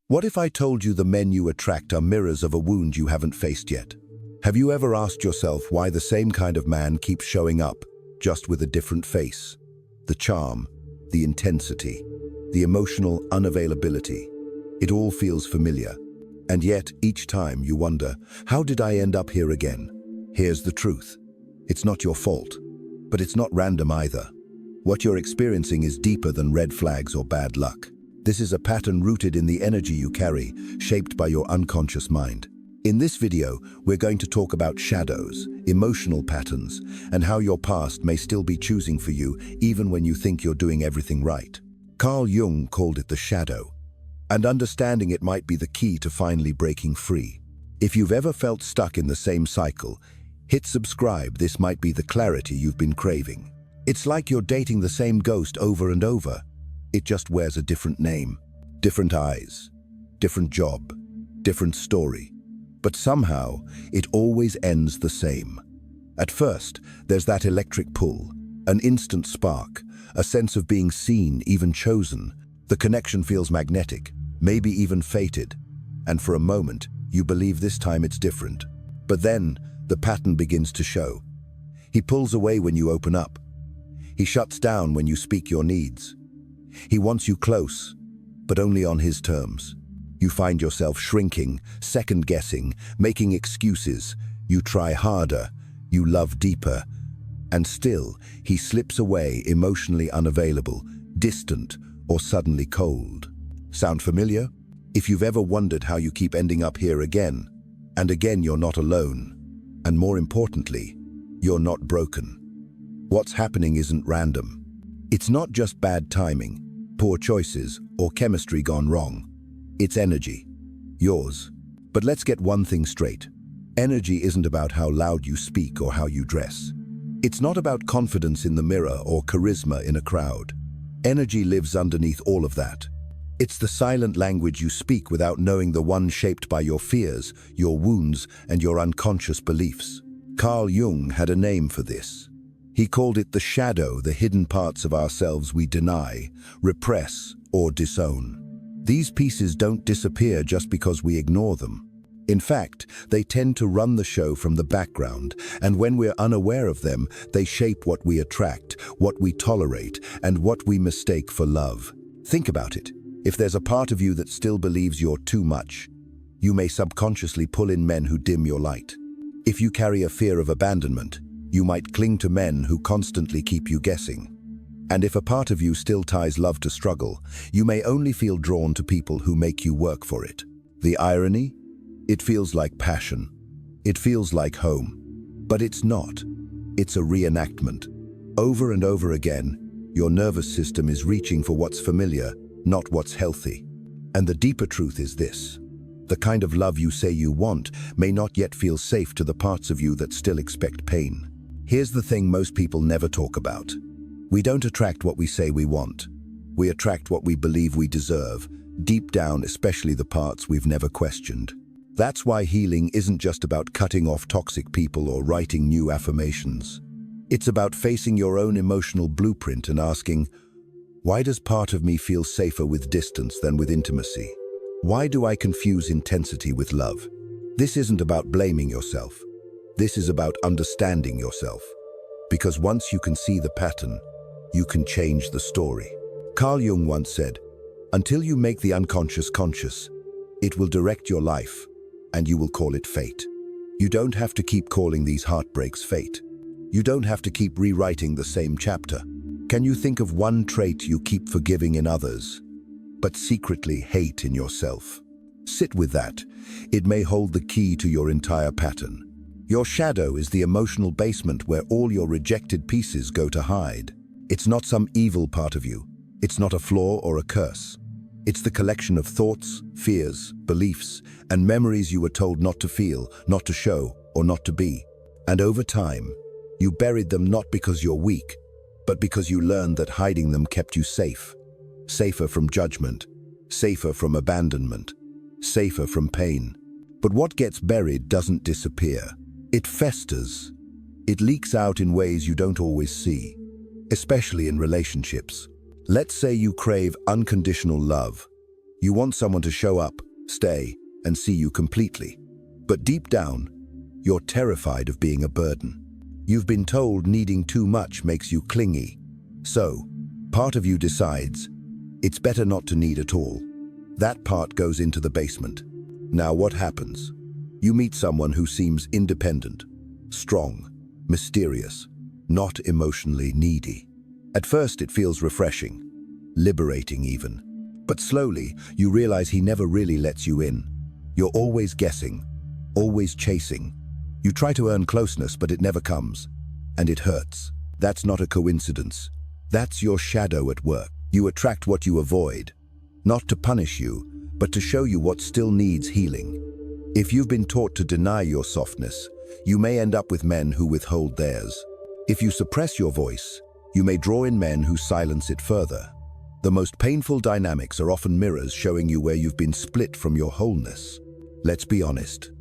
What if I told you the men you attract are mirrors of a wound you haven't faced yet? Have you ever asked yourself why the same kind of man keeps showing up, just with a different face? The charm, the intensity, the emotional unavailability. It all feels familiar. And yet, each time you wonder, how did I end up here again? Here's the truth. It's not your fault, but it's not random either. What you're experiencing is deeper than red flags or bad luck. This is a pattern rooted in the energy you carry, shaped by your unconscious mind. In this video, we're going to talk about shadows, emotional patterns, and how your past may still be choosing for you even when you think you're doing everything right. Carl Jung called it the shadow, and understanding it might be the key to finally breaking free. If you've ever felt stuck in the same cycle, hit subscribe. This might be the clarity you've been craving. It's like you're dating the same ghost over and over. It just wears a different name, different eyes, different job, different story. But somehow, it always ends the same. At first, there's that electric pull, an instant spark, a sense of being seen, even chosen. The connection feels magnetic, maybe even fated. And for a moment, you believe this time it's different. But then, the pattern begins to show. He pulls away when you open up. He shuts down when you speak your needs. He wants you close, but only on his terms. You find yourself shrinking, second-guessing, making excuses. You try harder, you love deeper, and still, he slips away, emotionally unavailable, distant, or suddenly cold. Sound familiar? If you've ever wondered how you keep ending up here again, and again you're not alone, and more importantly, you're not broken. What's happening isn't random. It's not just bad timing, poor choices, or chemistry gone wrong. It's energy. Yours. But let's get one thing straight. Energy isn't about how loud you speak or how you dress. It's not about confidence in the mirror or charisma in a crowd. Energy lives underneath all of that. It's the silent language you speak without knowing, the one shaped by your fears, your wounds, and your unconscious beliefs. Carl Jung had a name for this. He called it the shadow, the hidden parts of ourselves we deny, repress, or disown. These pieces don't disappear just because we ignore them. In fact, they tend to run the show from the background, and when we're unaware of them, they shape what we attract, what we tolerate, and what we mistake for love. Think about it. If there's a part of you that still believes you're too much, you may subconsciously pull in men who dim your light. If you carry a fear of abandonment, you might cling to men who constantly keep you guessing. And if a part of you still ties love to struggle, you may only feel drawn to people who make you work for it. The irony? It feels like passion. It feels like home. But it's not. It's a reenactment. Over and over again, your nervous system is reaching for what's familiar, not what's healthy. And the deeper truth is this. The kind of love you say you want may not yet feel safe to the parts of you that still expect pain. Here's the thing most people never talk about. We don't attract what we say we want. We attract what we believe we deserve, deep down, especially the parts we've never questioned. That's why healing isn't just about cutting off toxic people or writing new affirmations. It's about facing your own emotional blueprint and asking, why does part of me feel safer with distance than with intimacy? Why do I confuse intensity with love? This isn't about blaming yourself. This is about understanding yourself. Because once you can see the pattern, you can change the story. Carl Jung once said, until you make the unconscious conscious, it will direct your life, and you will call it fate. You don't have to keep calling these heartbreaks fate. You don't have to keep rewriting the same chapter. Can you think of one trait you keep forgiving in others, but secretly hate in yourself? Sit with that. It may hold the key to your entire pattern. Your shadow is the emotional basement where all your rejected pieces go to hide. It's not some evil part of you. It's not a flaw or a curse. It's the collection of thoughts, fears, beliefs, and memories you were told not to feel, not to show, or not to be. And over time, you buried them not because you're weak, but because you learned that hiding them kept you safe. Safer from judgment, safer from abandonment, safer from pain. But what gets buried doesn't disappear. It festers. It leaks out in ways you don't always see, especially in relationships. Let's say you crave unconditional love. You want someone to show up, stay, and see you completely. But deep down, you're terrified of being a burden. You've been told needing too much makes you clingy. So, part of you decides, it's better not to need at all. That part goes into the basement. Now what happens? You meet someone who seems independent, strong, mysterious, not emotionally needy. At first it feels refreshing, liberating even. But slowly, you realize he never really lets you in. You're always guessing, always chasing. You try to earn closeness, but it never comes. And it hurts. That's not a coincidence. That's your shadow at work. You attract what you avoid, not to punish you, but to show you what still needs healing. If you've been taught to deny your softness, you may end up with men who withhold theirs. If you suppress your voice, you may draw in men who silence it further. The most painful dynamics are often mirrors showing you where you've been split from your wholeness. Let's be honest.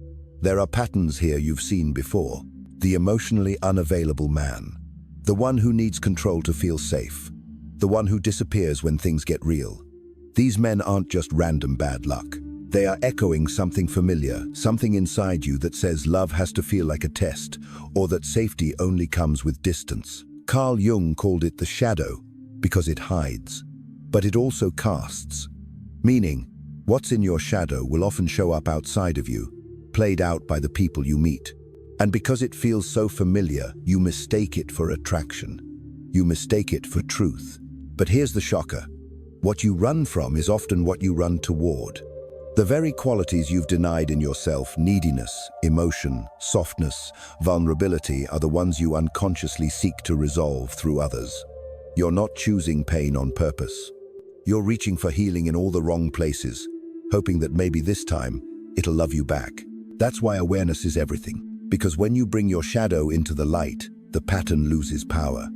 There are patterns here you've seen before. The emotionally unavailable man. The one who needs control to feel safe. The one who disappears when things get real. These men aren't just random bad luck. They are echoing something familiar, something inside you that says love has to feel like a test, or that safety only comes with distance. Carl Jung called it the shadow because it hides, but it also casts. Meaning, what's in your shadow will often show up outside of you, played out by the people you meet. And because it feels so familiar, you mistake it for attraction. You mistake it for truth. But here's the shocker. What you run from is often what you run toward. The very qualities you've denied in yourself, neediness, emotion, softness, vulnerability, are the ones you unconsciously seek to resolve through others. You're not choosing pain on purpose. You're reaching for healing in all the wrong places, hoping that maybe this time it'll love you back. That's why awareness is everything. Because when you bring your shadow into the light, the pattern loses power.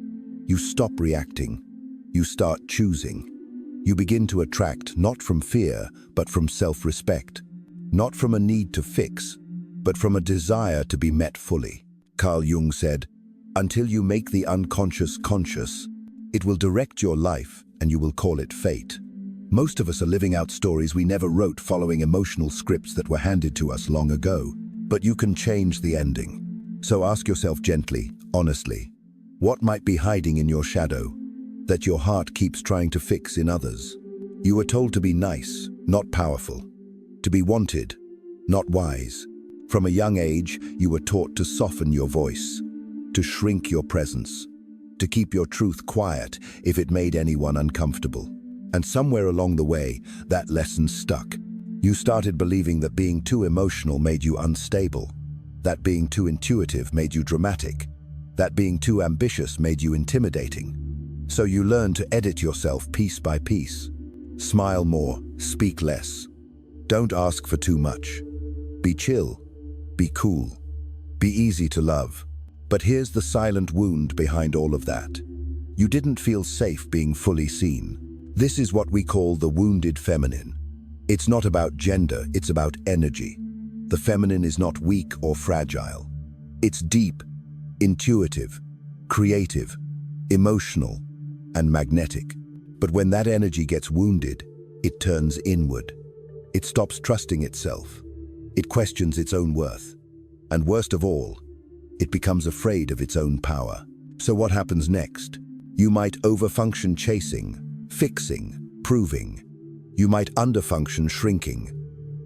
You stop reacting. You start choosing. You begin to attract not from fear, but from self-respect. Not from a need to fix, but from a desire to be met fully. Carl Jung said, "Until you make the unconscious conscious, it will direct your life and you will call it fate." Most of us are living out stories we never wrote, following emotional scripts that were handed to us long ago. But you can change the ending. So ask yourself gently, honestly, what might be hiding in your shadow that your heart keeps trying to fix in others? You were told to be nice, not powerful. To be wanted, not wise. From a young age, you were taught to soften your voice, to shrink your presence, to keep your truth quiet if it made anyone uncomfortable. And somewhere along the way, that lesson stuck. You started believing that being too emotional made you unstable, that being too intuitive made you dramatic, that being too ambitious made you intimidating. So you learned to edit yourself piece by piece. Smile more, speak less. Don't ask for too much. Be chill, be cool, be easy to love. But here's the silent wound behind all of that. You didn't feel safe being fully seen. This is what we call the wounded feminine. It's not about gender, it's about energy. The feminine is not weak or fragile. It's deep, intuitive, creative, emotional, and magnetic. But when that energy gets wounded, it turns inward. It stops trusting itself. It questions its own worth. And worst of all, it becomes afraid of its own power. So what happens next? You might overfunction chasing, fixing, proving. You might underfunction shrinking,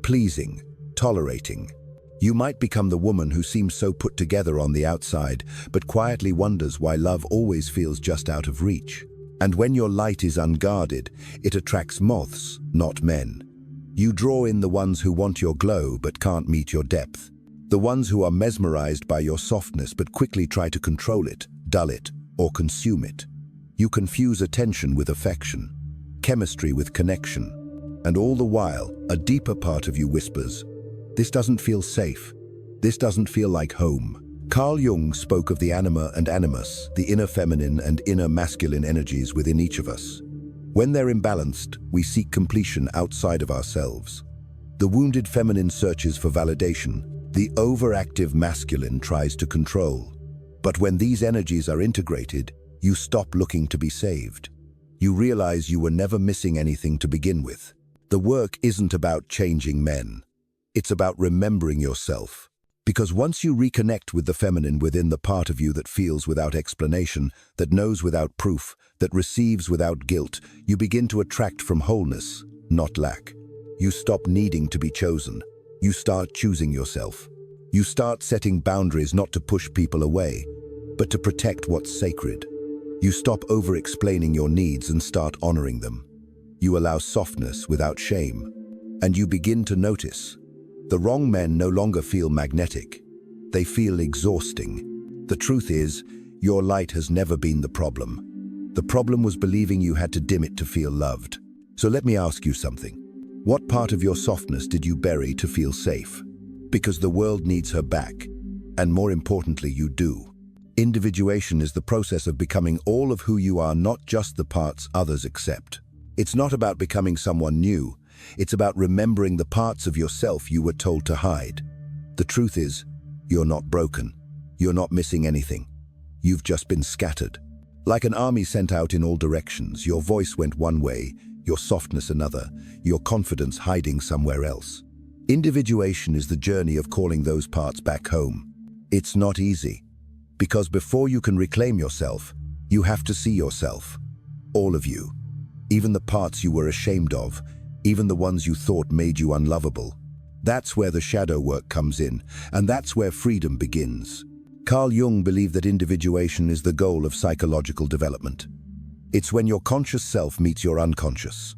pleasing, tolerating. You might become the woman who seems so put together on the outside, but quietly wonders why love always feels just out of reach. And when your light is unguarded, it attracts moths, not men. You draw in the ones who want your glow but can't meet your depth. The ones who are mesmerized by your softness but quickly try to control it, dull it, or consume it. You confuse attention with affection, chemistry with connection. And all the while, a deeper part of you whispers, "This doesn't feel safe. This doesn't feel like home." Carl Jung spoke of the anima and animus, the inner feminine and inner masculine energies within each of us. When they're imbalanced, we seek completion outside of ourselves. The wounded feminine searches for validation. The overactive masculine tries to control. But when these energies are integrated, you stop looking to be saved. You realize you were never missing anything to begin with. The work isn't about changing men. It's about remembering yourself. Because once you reconnect with the feminine within, the part of you that feels without explanation, that knows without proof, that receives without guilt, you begin to attract from wholeness, not lack. You stop needing to be chosen. You start choosing yourself. You start setting boundaries not to push people away, but to protect what's sacred. You stop over-explaining your needs and start honoring them. You allow softness without shame, and you begin to notice. The wrong men no longer feel magnetic. They feel exhausting. The truth is, your light has never been the problem. The problem was believing you had to dim it to feel loved. So let me ask you something. What part of your softness did you bury to feel safe? Because the world needs her back. And more importantly, you do. Individuation is the process of becoming all of who you are, not just the parts others accept. It's not about becoming someone new. It's about remembering the parts of yourself you were told to hide. The truth is, you're not broken. You're not missing anything. You've just been scattered. Like an army sent out in all directions, your voice went one way, your softness another, your confidence hiding somewhere else. Individuation is the journey of calling those parts back home. It's not easy, because before you can reclaim yourself, you have to see yourself. All of you. Even the parts you were ashamed of, even the ones you thought made you unlovable. That's where the shadow work comes in, and that's where freedom begins. Carl Jung believed that individuation is the goal of psychological development. It's when your conscious self meets your unconscious.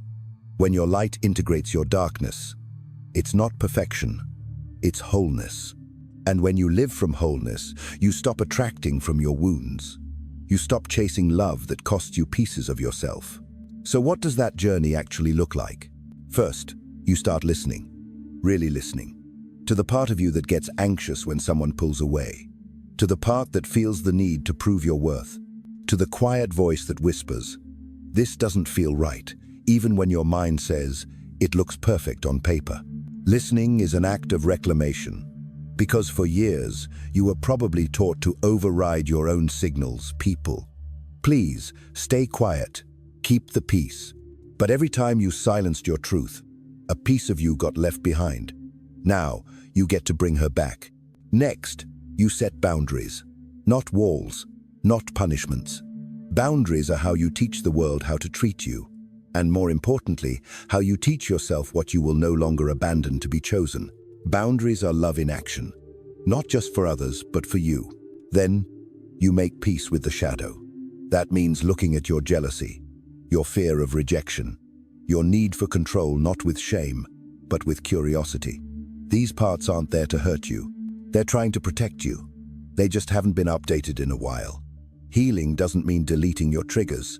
When your light integrates your darkness. It's not perfection, it's wholeness. And when you live from wholeness, you stop attracting from your wounds. You stop chasing love that costs you pieces of yourself. So what does that journey actually look like? First, you start listening, really listening, to the part of you that gets anxious when someone pulls away, to the part that feels the need to prove your worth, to the quiet voice that whispers, "This doesn't feel right," even when your mind says, "It looks perfect on paper." Listening is an act of reclamation, because for years, you were probably taught to override your own signals. People, please, stay quiet, keep the peace. But every time you silenced your truth, a piece of you got left behind. Now, you get to bring her back. Next, you set boundaries. Not walls, not punishments. Boundaries are how you teach the world how to treat you. And more importantly, how you teach yourself what you will no longer abandon to be chosen. Boundaries are love in action. Not just for others, but for you. Then, you make peace with the shadow. That means looking at your jealousy, your fear of rejection, your need for control, not with shame, but with curiosity. These parts aren't there to hurt you. They're trying to protect you. They just haven't been updated in a while. Healing doesn't mean deleting your triggers.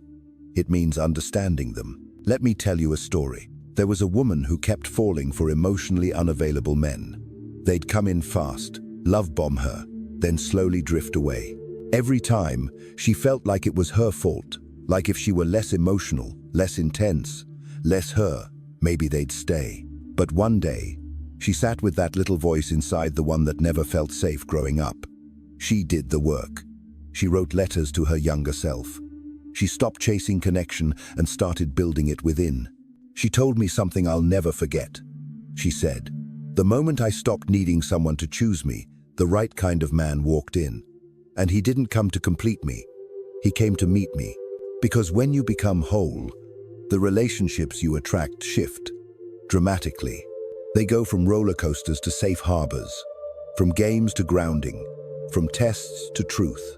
It means understanding them. Let me tell you a story. There was a woman who kept falling for emotionally unavailable men. They'd come in fast, love bomb her, then slowly drift away. Every time, she felt like it was her fault. Like if she were less emotional, less intense, less her, maybe they'd stay. But one day, she sat with that little voice inside, the one that never felt safe growing up. She did the work. She wrote letters to her younger self. She stopped chasing connection and started building it within. She told me something I'll never forget. She said, "The moment I stopped needing someone to choose me, the right kind of man walked in. And he didn't come to complete me. He came to meet me. Because when you become whole, the relationships you attract shift dramatically. They go from roller coasters to safe harbors, from games to grounding, from tests to truth.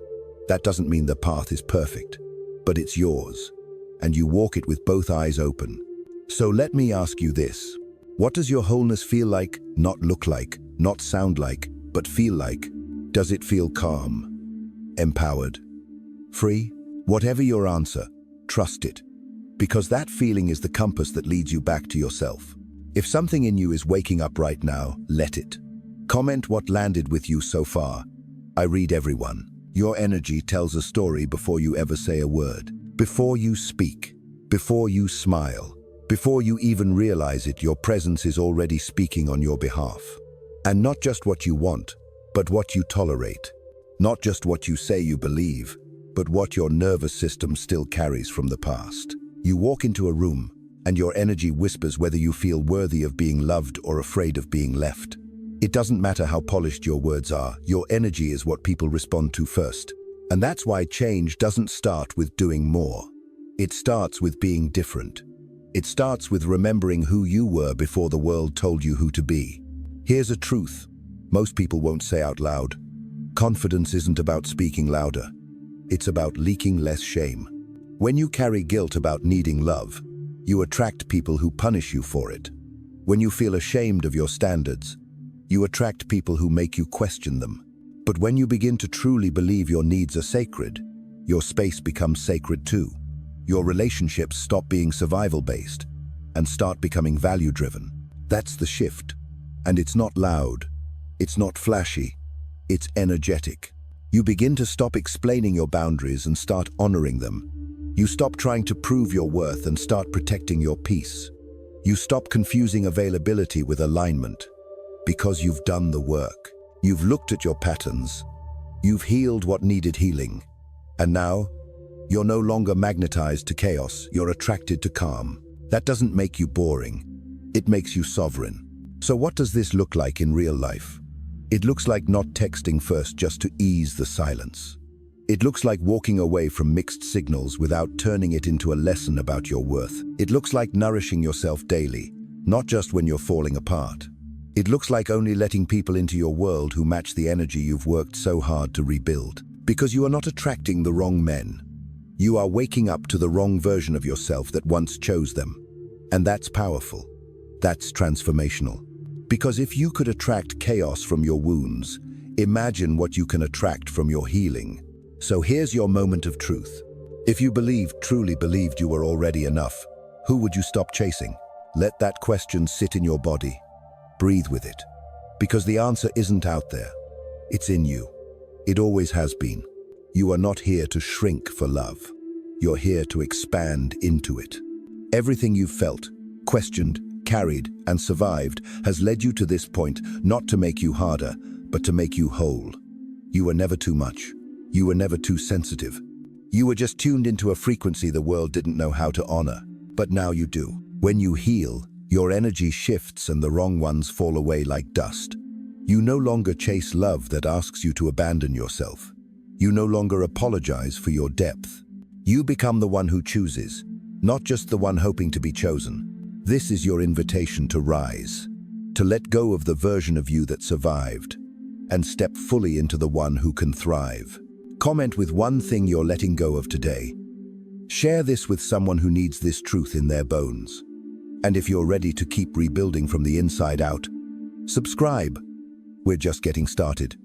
That doesn't mean the path is perfect, but it's yours, and you walk it with both eyes open. So let me ask you this. What does your wholeness feel like, not look like, not sound like, but feel like? Does it feel calm, empowered, free? Whatever your answer, trust it, because that feeling is the compass that leads you back to yourself. If something in you is waking up right now, let it. Comment what landed with you so far. I read everyone. Your energy tells a story before you ever say a word. Before you speak, before you smile, before you even realize it, your presence is already speaking on your behalf. And not just what you want, but what you tolerate. Not just what you say you believe, but what your nervous system still carries from the past. You walk into a room, and your energy whispers whether you feel worthy of being loved or afraid of being left. It doesn't matter how polished your words are, your energy is what people respond to first. And that's why change doesn't start with doing more. It starts with being different. It starts with remembering who you were before the world told you who to be. Here's a truth most people won't say out loud. Confidence isn't about speaking louder. It's about leaking less shame. When you carry guilt about needing love, you attract people who punish you for it. When you feel ashamed of your standards, you attract people who make you question them. But when you begin to truly believe your needs are sacred, your space becomes sacred too. Your relationships stop being survival-based and start becoming value-driven. That's the shift. And it's not loud. It's not flashy. It's energetic. You begin to stop explaining your boundaries and start honoring them. You stop trying to prove your worth and start protecting your peace. You stop confusing availability with alignment because you've done the work. You've looked at your patterns. You've healed what needed healing. And now, you're no longer magnetized to chaos. You're attracted to calm. That doesn't make you boring. It makes you sovereign. So what does this look like in real life? It looks like not texting first just to ease the silence. It looks like walking away from mixed signals without turning it into a lesson about your worth. It looks like nourishing yourself daily, not just when you're falling apart. It looks like only letting people into your world who match the energy you've worked so hard to rebuild. Because you are not attracting the wrong men. You are waking up to the wrong version of yourself that once chose them. And that's powerful. That's transformational. Because if you could attract chaos from your wounds, imagine what you can attract from your healing. So here's your moment of truth. If you truly believed you were already enough, who would you stop chasing? Let that question sit in your body. Breathe with it. Because the answer isn't out there. It's in you. It always has been. You are not here to shrink for love. You're here to expand into it. Everything you've felt, questioned, carried, and survived has led you to this point, not to make you harder, but to make you whole. You were never too much. You were never too sensitive. You were just tuned into a frequency the world didn't know how to honor. But now you do. When you heal, your energy shifts and the wrong ones fall away like dust. You no longer chase love that asks you to abandon yourself. You no longer apologize for your depth. You become the one who chooses, not just the one hoping to be chosen. This is your invitation to rise, to let go of the version of you that survived, and step fully into the one who can thrive. Comment with one thing you're letting go of today. Share this with someone who needs this truth in their bones. And if you're ready to keep rebuilding from the inside out, subscribe. We're just getting started.